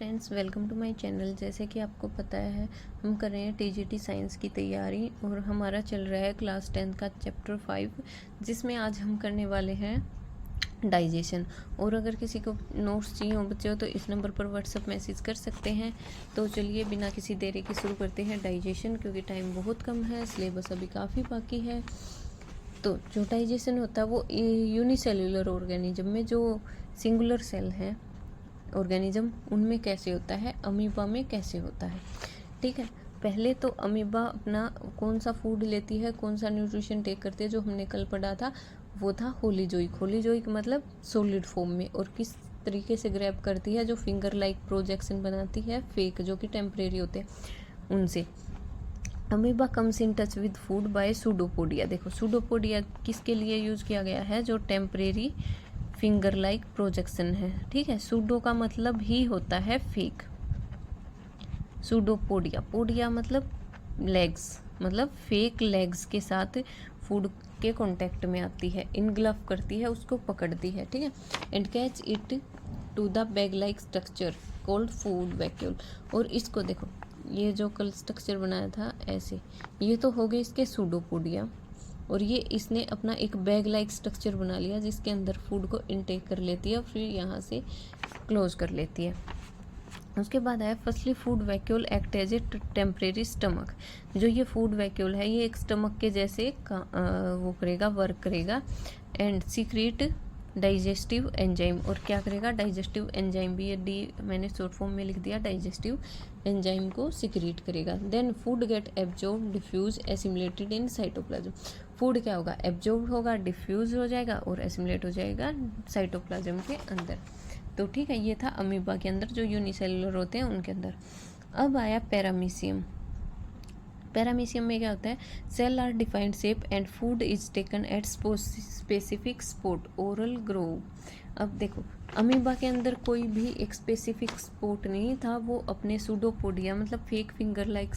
Friends, welcome to my channel. जैसे कि आपको पता है, हम कर रहे हैं टीजीटी साइंस की तैयारी और हमारा चल रहा है क्लास 10 का चैप्टर 5, जिसमें आज हम करने वाले हैं डाइजेशन। और अगर किसी को नोट्स चाहिए हो बच्चों तो इस नंबर पर व्हाट्सअप मैसेज कर सकते हैं। तो चलिए बिना किसी देरी के शुरू करते हैं डाइजेशन, क्योंकि टाइम बहुत कम है, सिलेबस अभी काफ़ी बाकी है। तो जो डाइजेशन होता है वो यूनिसेल्युलर ऑर्गेनिज्म में जो सिंगुलर सेल हैं ऑर्गेनिज्म, उनमें कैसे होता है, अमीबा में कैसे होता है। ठीक है, पहले तो अमीबा अपना कौन सा फूड लेती है, कौन सा न्यूट्रिशन टेक करती है, जो हमने कल पढ़ा था वो था होलीजोइक। होलीजोइक मतलब सॉलिड फॉर्म में, और किस तरीके से ग्रैब करती है, जो फिंगर लाइक प्रोजेक्शन बनाती है फेक, जो कि टेम्परेरी होते हैं उनसे। Amoeba comes in touch with food by pseudopodia. देखो सूडोपोडिया किसके लिए यूज किया गया है, जो टेम्परेरी फिंगर लाइक प्रोजेक्शन है। ठीक है, सूडो का मतलब ही होता है फेक। सूडोपोडिया, पोडिया मतलब लेग्स, मतलब फेक लेग्स के साथ फूड के कांटेक्ट में आती है, इनग्लफ करती है, उसको पकड़ती है। ठीक है, and catch it to the bag like structure called food vacuole. और इसको देखो, ये जो कल स्ट्रक्चर बनाया था ऐसे, ये तो हो गए इसके सूडोपोडिया, और ये इसने अपना एक बैग लाइक स्ट्रक्चर बना लिया जिसके अंदर फूड को इनटेक कर लेती है और फिर यहाँ से क्लोज कर लेती है। उसके बाद आया firstly food vacuole act as a temporary stomach. जो ये फूड वैक्यूल है ये एक स्टमक के जैसे वो करेगा, वर्क करेगा, एंड सीक्रेट डाइजेस्टिव एंजाइम। और क्या करेगा, डाइजेस्टिव एंजाइम भी, ये डी मैंने शॉर्ट फॉर्म में लिख दिया, डाइजेस्टिव एंजाइम को सिक्रेट करेगा। Then food get absorb, diffuse, assimilated in cytoplasm. Food क्या होगा, एब्जॉर्ब होगा, डिफ्यूज हो जाएगा और एसिमुलेट हो जाएगा साइटोप्लाज्म के अंदर। तो ठीक है, ये था अमीबा के अंदर, जो यूनिसेलुलर होते हैं उनके अंदर। अब आया पैरामीशियम। पैरामीशियम में क्या होता है, cell are defined shape and food is taken at specific spot oral groove. अब देखो, अमीबा के अंदर कोई भी एक स्पेसिफिक स्पॉट नहीं था, वो अपने सूडोपोडिया मतलब फेक फिंगर लाइक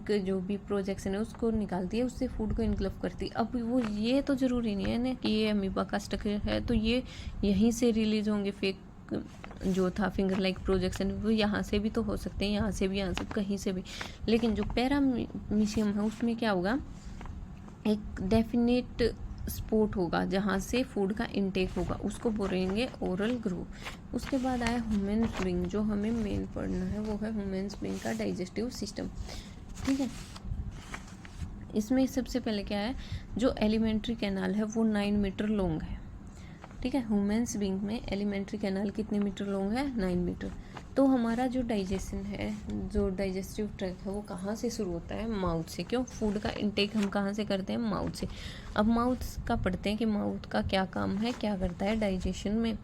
जो भी प्रोजेक्शन है उसको निकालती है, उससे फूड को इनग्लफ करती है। अब वो ये तो ज़रूरी नहीं है ना कि ये अमीबा का स्ट्रक्चर है तो ये यहीं से रिलीज होंगे फेक जो था फिंगर लाइक प्रोजेक्शन, वो यहाँ से भी तो हो सकते हैं, यहाँ से भी, यहाँ से कहीं से भी। लेकिन जो पैरामीशियम है उसमें क्या होगा, एक डेफिनेट स्पॉट होगा जहाँ से फूड का इनटेक होगा, उसको बोलेंगे ओरल ग्रो। उसके बाद आया ह्यूमन बीइंग, जो हमें मेन पढ़ना है वो है ह्यूमन बीइंग का डाइजेस्टिव सिस्टम। ठीक है, इसमें सबसे पहले क्या है, जो एलिमेंट्री कैनाल है वो 9 मीटर लॉन्ग है। ठीक है, ह्यूमन्स बीइंग में एलिमेंट्री कैनाल कितने मीटर लॉन्ग है, 9 मीटर। तो हमारा जो डाइजेशन है, जो डाइजेस्टिव ट्रैक्ट है, वो कहाँ से शुरू होता है, माउथ से। क्यों, फूड का इनटेक हम कहाँ से करते हैं, माउथ से। अब माउथ का पढ़ते हैं कि माउथ का क्या काम है, क्या करता है डाइजेशन में।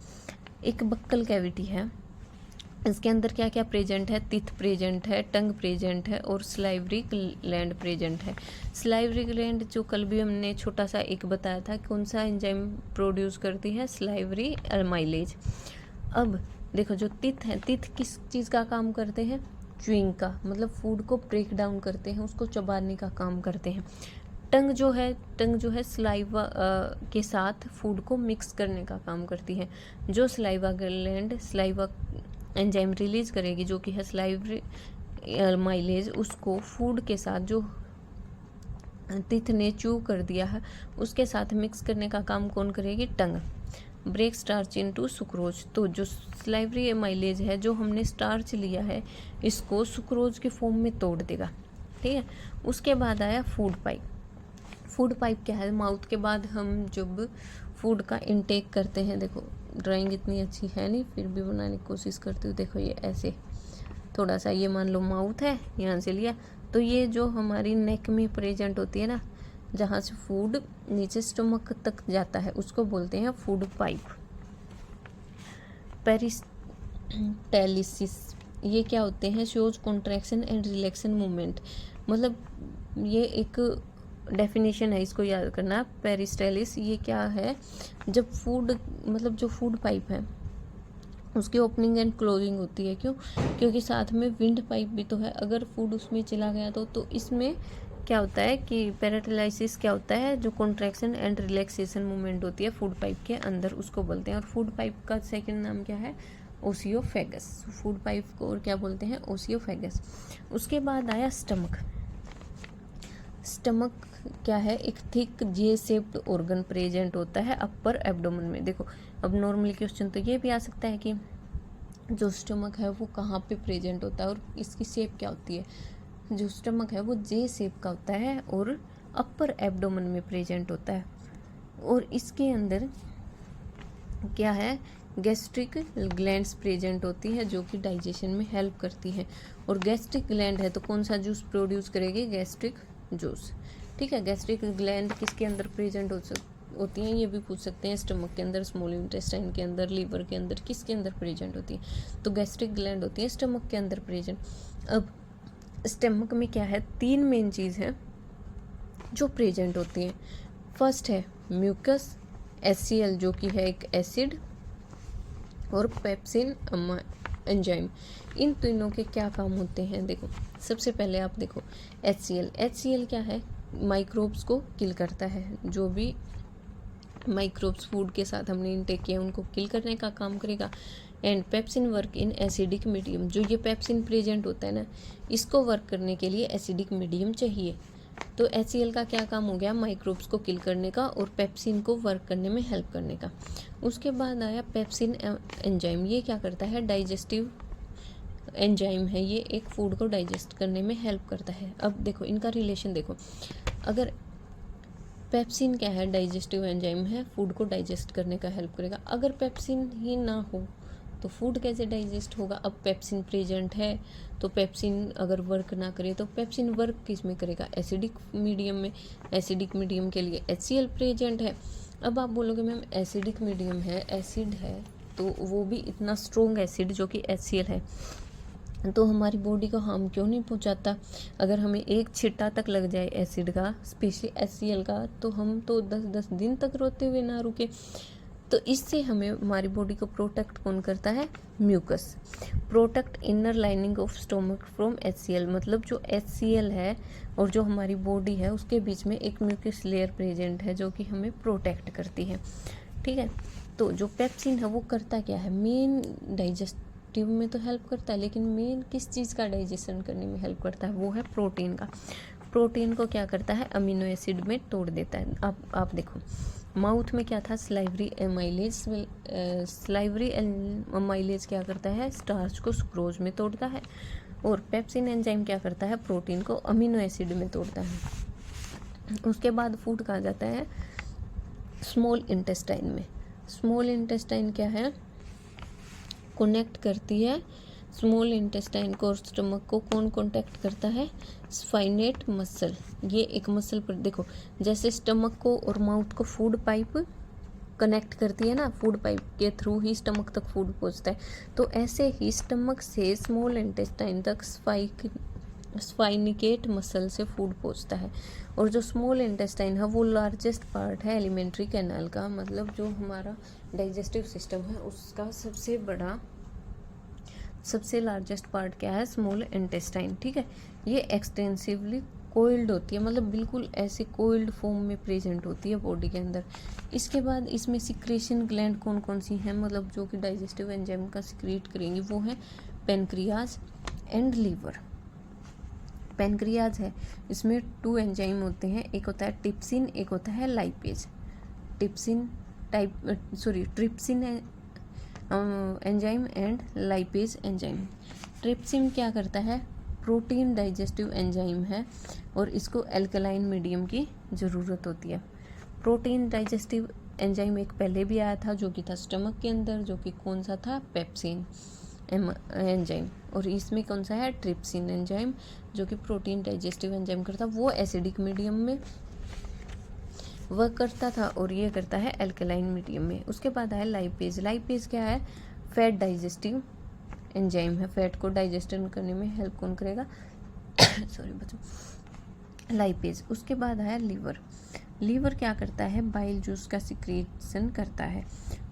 एक बक्कल कैविटी है, इसके अंदर क्या क्या प्रेजेंट है, टीथ प्रेजेंट है, टंग प्रेजेंट है और स्लाइवरी ग्लैंड प्रेजेंट है। स्लाइवरी ग्लैंड जो कल भी हमने छोटा सा एक बताया था, कौन सा एंजाइम प्रोड्यूस करती है, स्लाइवरी माइलेज। अब देखो, जो टीथ है, टीथ किस चीज़ का काम करते हैं, च्युइंग का, मतलब फूड को ब्रेक डाउन करते हैं, उसको चबाने का काम करते हैं। टंग जो है स्लाइवा के साथ फूड को मिक्स करने का काम करती है। जो saliva gland saliva enzyme release करेगी, जो कि है स्लाइवरी माइलेज, उसको फूड के साथ जो टीथ ने च्यू कर दिया है उसके साथ मिक्स करने का काम कौन करेगी, टंग। ब्रेक स्टार्च इनटू सुक्रोज, तो जो स्लाइवरी माइलेज है, जो हमने स्टार्च लिया है, इसको सुक्रोज के फॉर्म में तोड़ देगा। ठीक है, उसके बाद आया फूड पाइप। फूड पाइप क्या है, माउथ के बाद हम जब फूड का इनटेक करते हैं, देखो ड्राइंग इतनी अच्छी है नहीं, फिर भी बनाने की कोशिश करती हूँ। देखो ये ऐसे थोड़ा सा, ये मान लो माउथ है, यहाँ से लिया, तो ये जो हमारी नेक में प्रेजेंट होती है ना, जहाँ से फूड नीचे स्टमक तक जाता है, उसको बोलते हैं फूड पाइप। पेरिस्टालिसिस, ये क्या होते हैं, शोज कॉन्ट्रैक्शन एंड रिलैक्शन मूवमेंट। मतलब ये एक डेफिनेशन है, इसको याद करना। पेरिस्टालिस ये क्या है, जब फूड मतलब जो फूड पाइप है उसकी ओपनिंग एंड क्लोजिंग होती है। क्यों, क्योंकि साथ में विंड पाइप भी तो है, अगर फूड उसमें चला गया तो इसमें क्या होता है कि पेरिस्टालिसिस क्या होता है, जो कॉन्ट्रैक्शन एंड रिलैक्सेशन मूवमेंट होती है फूड पाइप के अंदर, उसको बोलते हैं। और फूड पाइप का सेकंड नाम क्या है, ओसियोफेगस। फूड पाइप को और क्या बोलते हैं? ओसियोफेगस। उसके बाद आया स्टमक। स्टमक क्या है? एक थिक जे शेप्ड ऑर्गन प्रेजेंट होता है अपर एब्डोमेन में। देखो अब नॉर्मली क्वेश्चन तो ये भी आ सकता है कि जो स्टमक है वो कहाँ पे प्रेजेंट होता है और इसकी शेप क्या होती है। जो स्टमक है वो जे शेप का होता है और अपर एब्डोमेन में प्रेजेंट होता है। और इसके अंदर क्या है? गैस्ट्रिक ग्लैंड्स प्रेजेंट होती है जो कि डाइजेशन में हेल्प करती है। और गैस्ट्रिक ग्लैंड है तो कौन सा जूस प्रोड्यूस करेगी? Gastric juice. ठीक है, गैस्ट्रिक ग्लैंड किसके अंदर प्रेजेंट होती हैं? ये भी पूछ सकते हैं। स्टमक के अंदर, स्मॉल इंटेस्टाइन के अंदर, लीवर के अंदर, किसके अंदर प्रेजेंट होती है? तो गैस्ट्रिक ग्लैंड होती है स्टमक के अंदर प्रेजेंट। अब स्टमक में क्या है? 3 मेन चीज़ है जो प्रेजेंट होती हैं। फर्स्ट है म्यूकस, HCl जो कि है एक एसिड, और पेप्सिन एंजाइम। इन तीनों के क्या काम होते हैं? देखो सबसे पहले आप देखो HCl क्या है? माइक्रोब्स को किल करता है। जो भी माइक्रोब्स फूड के साथ हमने इनटेक किया उनको किल करने का काम करेगा। And pepsin work in acidic medium. जो ये पेप्सिन प्रेजेंट होता है ना, इसको वर्क करने के लिए एसिडिक मीडियम चाहिए। तो HCl का क्या काम हो गया? माइक्रोब्स को किल करने का और पेप्सिन को वर्क करने में हेल्प करने का। उसके बाद आया पेप्सिन एंजाइम। ये क्या करता है? डाइजेस्टिव एंजाइम है, ये एक फूड को डाइजेस्ट करने में हेल्प करता है। अब देखो इनका रिलेशन देखो, अगर पेप्सिन क्या है? डाइजेस्टिव एंजाइम है, फूड को डाइजेस्ट करने का हेल्प करेगा। अगर पेप्सिन ही ना हो तो फूड कैसे डाइजेस्ट होगा? अब पेप्सिन प्रेजेंट है तो पेप्सिन अगर वर्क ना करे तो पेप्सिन वर्क किस में करेगा? एसिडिक मीडियम में। एसिडिक मीडियम के लिए HCl प्रेजेंट है। अब आप बोलोगे मैम एसिडिक मीडियम है, एसिड है, तो वो भी इतना स्ट्रॉन्ग एसिड जो कि HCl है तो हमारी बॉडी को हार्म क्यों नहीं पहुंचाता? अगर हमें एक छिट्टा तक लग जाए एसिड का, स्पेशली HCl का, तो हम तो 10-10 दिन तक रोते हुए ना रुके। तो इससे हमें हमारी बॉडी को प्रोटेक्ट कौन करता है? Mucus. Protect inner lining of stomach from HCl। मतलब जो HCl है और जो हमारी बॉडी है उसके बीच में एक म्यूकस लेयर प्रेजेंट है जो कि हमें प्रोटेक्ट करती है। ठीक है, तो जो पेप्सिन है वो करता क्या है? मेन डाइजेस्टिव में तो हेल्प करता है, लेकिन मेन किस चीज़ का डाइजेशन करने में हेल्प करता है? वो है प्रोटीन का। प्रोटीन को क्या करता है? अमीनो एसिड में तोड़ देता है। आप देखो माउथ में क्या था? Salivary amylase. स्लाइवरी एमाइलेज क्या करता है? स्टार्च को सुक्रोज में तोड़ता है। और पेप्सिन एंजाइम क्या करता है? प्रोटीन को अमीनो एसिड में तोड़ता है। उसके बाद फूड कहाँ जाता है? स्मॉल इंटेस्टाइन में। स्मॉल इंटेस्टाइन क्या है? कनेक्ट करती है स्मॉल इंटेस्टाइन को और स्टमक को। कौन कॉन्टैक्ट करता है? स्फाइनेट मसल। ये एक मसल पर देखो, जैसे स्टमक को और माउथ को फूड पाइप कनेक्ट करती है ना, फूड पाइप के थ्रू ही स्टमक तक फूड पहुंचता है, तो ऐसे ही स्टमक से स्मॉल इंटेस्टाइन तक स्फाइनिकेट मसल से फूड पहुंचता है। और जो स्मॉल इंटेस्टाइन है वो लार्जेस्ट पार्ट है एलिमेंट्री कैनाल का। मतलब जो हमारा डाइजेस्टिव सिस्टम है उसका सबसे लार्जेस्ट पार्ट क्या है? Small intestine. ठीक है, ये एक्सटेंसिवली कोइल्ड होती है, मतलब बिल्कुल ऐसे कोइल्ड फॉर्म में प्रेजेंट होती है बॉडी के अंदर। इसके बाद इसमें सिक्रेशन ग्लैंड कौन कौन सी हैं? मतलब जो कि डाइजेस्टिव एंजाइम का सिक्रेट करेंगी, वो है पेनक्रियाज एंड लीवर। पेनक्रियाज है, इसमें 2 एंजाइम होते हैं, एक होता है टिप्सिन, एक होता है lipase. Trypsin enzyme and lipase enzyme. Trypsin क्या करता है? प्रोटीन डाइजेस्टिव एंजाइम है और इसको एल्कलाइन मीडियम की ज़रूरत होती है। प्रोटीन डाइजेस्टिव एंजाइम एक पहले भी आया था जो कि था स्टमक के अंदर, जो कि कौन सा था? Pepsin enzyme. और इसमें कौन सा है? ट्रिप्सिन एंजाइम, जो कि प्रोटीन डाइजेस्टिव एंजाइम करता, वो एसिडिक मीडियम में वर्क करता था और ये करता है एल्कलाइन मीडियम में। उसके बाद है लाइपेज। लाइपेज क्या है? फैट डाइजेस्टिव एंजाइम है, फैट को डाइजेशन करने में हेल्प कौन करेगा? सॉरी बच्चों, लाइपेज। उसके बाद है लीवर। लीवर क्या करता है? बाइल जूस का सिक्रेशन करता है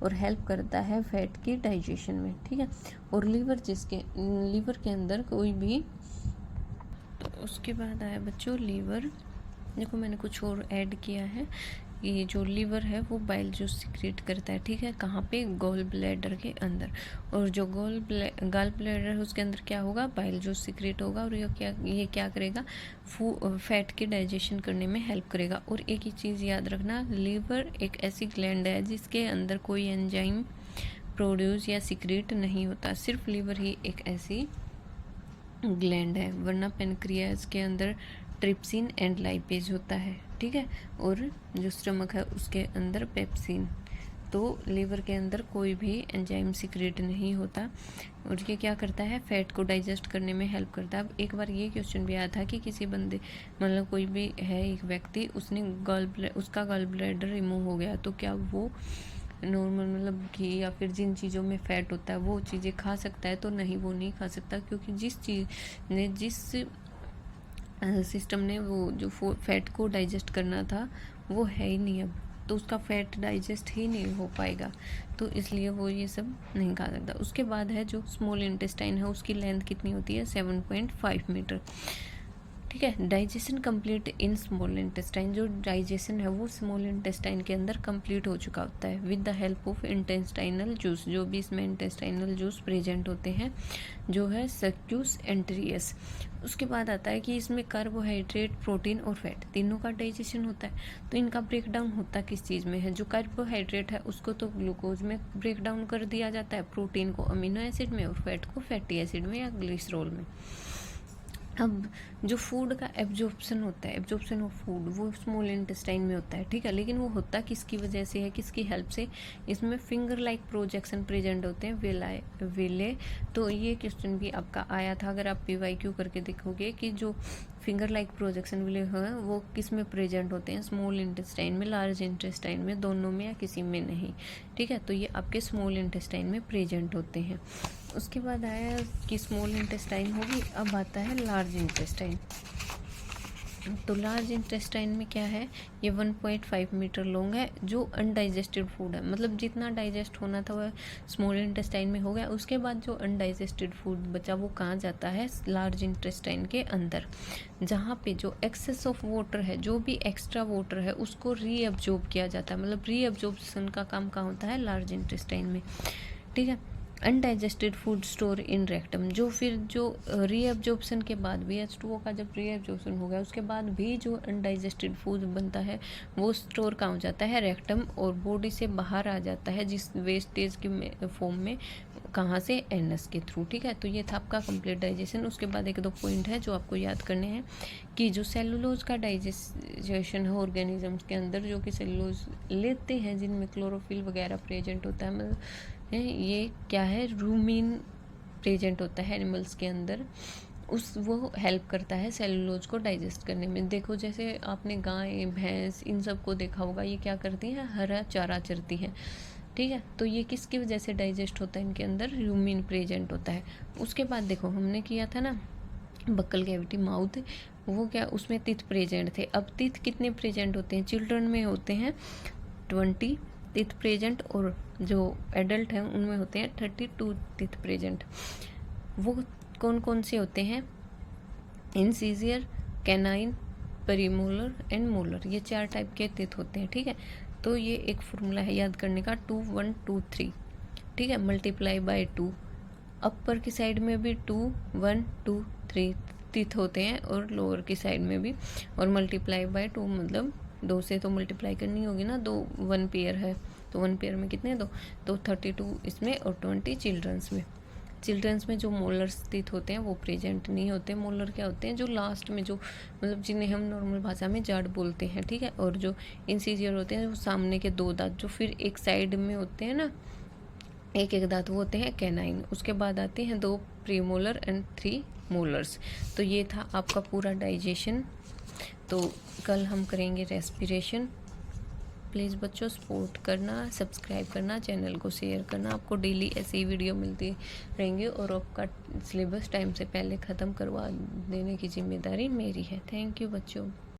और हेल्प करता है फैट की डाइजेशन में। ठीक है, और लीवर के अंदर कोई भी, उसके बाद आया बच्चों लीवर। देखो मैंने कुछ और ऐड किया है, ये जो लीवर है वो बाइल जूस सिक्रेट करता है, ठीक है, कहाँ पे, गॉल ब्लैडर के अंदर। और जो गॉल ब्लैडर है उसके अंदर क्या होगा, बाइल जूस सिक्रेट होगा, और ये क्या करेगा, फैट के डाइजेशन करने में हेल्प करेगा। और एक ही चीज़ याद रखना, लीवर एक ऐसी ग्लैंड है जिसके अंदर कोई एंजाइम प्रोड्यूस या सिक्रेट नहीं होता, सिर्फ लीवर ही एक ऐसी ग्लैंड है, वरना पेनक्रियाज के अंदर ट्रिप्सिन एंड लाइपेज होता है, ठीक है, और जो स्टमक है उसके अंदर पेप्सिन। तो लीवर के अंदर कोई भी एंजाइम सिक्रेट नहीं होता, और ये क्या करता है, फैट को डाइजेस्ट करने में हेल्प करता है। अब एक बार ये क्वेश्चन भी आया था कि किसी बंदे, मतलब कोई भी है एक व्यक्ति, उसने उसका गॉल ब्लैडर रिमूव हो गया, तो क्या वो नॉर्मल मतलब घी या फिर जिन चीज़ों में फ़ैट होता है वो चीज़ें खा सकता है? तो नहीं, वो नहीं खा सकता, क्योंकि जिस सिस्टम ने वो जो फैट को डाइजेस्ट करना था वो है ही नहीं अब, तो उसका फैट डाइजेस्ट ही नहीं हो पाएगा, तो इसलिए वो ये सब नहीं खा सकता। उसके बाद है जो स्मॉल इंटेस्टाइन है, उसकी लेंथ कितनी होती है, 7.5 मीटर, ठीक है। Digestion complete in small intestine, जो डाइजेशन है वो स्मॉल इंटेस्टाइन के अंदर कंप्लीट हो चुका होता है with the help of intestinal juice, जो भी इसमें इंटेस्टाइनल जूस प्रेजेंट होते हैं, जो है सक्यूस एंट्रियस। उसके बाद आता है कि इसमें कार्बोहाइड्रेट, प्रोटीन और फैट तीनों का डाइजेशन होता है। तो इनका ब्रेक डाउन होता किस चीज़ में है, जो कार्बोहाइड्रेट है उसको तो ग्लूकोज में ब्रेक डाउन कर दिया जाता है, प्रोटीन को अमीनो एसिड में, और फैट को फैटी एसिड में या ग्लिसरॉल में। अब जो फूड का एब्जॉर्प्शन होता है, एब्जॉर्प्शन ऑफ फूड, वो स्मॉल इंटेस्टाइन में होता है, ठीक है, लेकिन वो होता किसकी वजह से है, किसकी हेल्प से, इसमें फिंगर लाइक प्रोजेक्शन प्रेजेंट होते हैं, वेले। तो ये क्वेश्चन भी आपका आया था, अगर आप PYQ करके देखोगे कि जो फिंगर लाइक प्रोजेक्शन विले हैं वो किस में प्रेजेंट होते हैं, स्मॉल इंटेस्टाइन में, लार्ज इंटेस्टाइन में, दोनों में या किसी में नहीं, ठीक है। तो ये आपके स्मॉल इंटेस्टाइन में प्रेजेंट होते हैं। उसके बाद आया कि स्मॉल इंटेस्टाइन होगी, अब आता है लार्ज इंटेस्टाइन। तो लार्ज इंटेस्टाइन में क्या है, ये 1.5 मीटर लॉन्ग है, जो अनडाइजेस्टेड फूड है, मतलब जितना डाइजेस्ट होना था वह स्मॉल इंटेस्टाइन में हो गया। उसके बाद जो अनडाइजेस्टेड फूड बचा वो कहाँ जाता है, लार्ज इंटेस्टाइन के अंदर, जहाँ पे जो एक्सेस ऑफ वाटर है, जो भी एक्स्ट्रा वाटर है उसको रीअब्जॉर्ब किया जाता है, मतलब रीअब्जॉर्प्शन का काम कहाँ होता है, लार्ज इंटेस्टाइन में, ठीक है। Undigested food store in rectum, जो फिर जो रीअब्जॉर्प्शन के बाद भी H2O का जब रीअब्जॉर्प्शन हो गया उसके बाद भी जो अनडाइजेस्टेड फूड बनता है वो स्टोर कहाँ हो जाता है, रेक्टम, और बॉडी से बाहर आ जाता है जिस वेस्टेज के फॉर्म में, कहाँ से, एनस के थ्रू, ठीक है। तो ये था आपका कंप्लीट डाइजेशन। उसके बाद एक दो पॉइंट है जो आपको याद करने हैं कि जो सेलुलोज का डाइजेशन है ऑर्गेनिजम्स के अंदर, जो कि सेलुलोज लेते हैं जिनमें क्लोरोफिल वगैरह प्रेजेंट होता है, मतलब ये क्या है, रूमिन प्रेजेंट होता है एनिमल्स के अंदर, वो हेल्प करता है सेलुलोज को डाइजेस्ट करने में। देखो जैसे आपने गाय, भैंस, इन सब को देखा होगा, ये क्या करती हैं, हरा चारा चरती हैं, ठीक है। तो ये किसकी वजह से डाइजेस्ट होता है, इनके अंदर रूमिन प्रेजेंट होता है। उसके बाद देखो हमने किया था ना बक्कल कैविटी, माउथ, वो क्या, उसमें टीथ प्रेजेंट थे। अब टीथ कितने प्रेजेंट होते हैं, चिल्ड्रन में होते हैं 20 टीथ प्रेजेंट, और जो एडल्ट हैं उनमें होते हैं 32 टीथ प्रेजेंट। वो कौन कौन से होते हैं, इंसीजियर, कैनाइन, पेरीमोलर एंड मोलर, ये 4 टाइप के टीथ होते हैं, ठीक है। तो ये एक फॉर्मूला है याद करने का, 2 1 2 3, ठीक है, मल्टीप्लाई बाय 2। अपर की साइड में भी 2 1 2 3 टीथ होते हैं, और लोअर की साइड में भी, और मल्टीप्लाई बाय 2 मतलब 2 से तो मल्टीप्लाई करनी होगी ना, 2 1 पेयर है तो 1 पेयर में कितने, 2, तो 32 इसमें और 20 चिल्ड्रंस में जो मोलर्स टीथ होते हैं वो प्रेजेंट नहीं होते। मोलर क्या होते हैं, जो लास्ट में, जो मतलब जिन्हें हम नॉर्मल भाषा में जाड़ बोलते हैं, ठीक है। और जो इंसीजियर होते हैं वो सामने के 2 दांत जो फिर एक साइड में होते हैं ना, एक एक दांत, वो होते हैं कैनाइन। उसके बाद आते हैं 2 प्रीमोलर एंड 3 मोलर्स। तो ये था आपका पूरा डाइजेशन। तो कल हम करेंगे रेस्पिरेशन। प्लीज़ बच्चों सपोर्ट करना, सब्सक्राइब करना, चैनल को शेयर करना, आपको डेली ऐसे ही वीडियो मिलती रहेंगे, और आपका सिलेबस टाइम से पहले ख़त्म करवा देने की जिम्मेदारी मेरी है। थैंक यू बच्चों।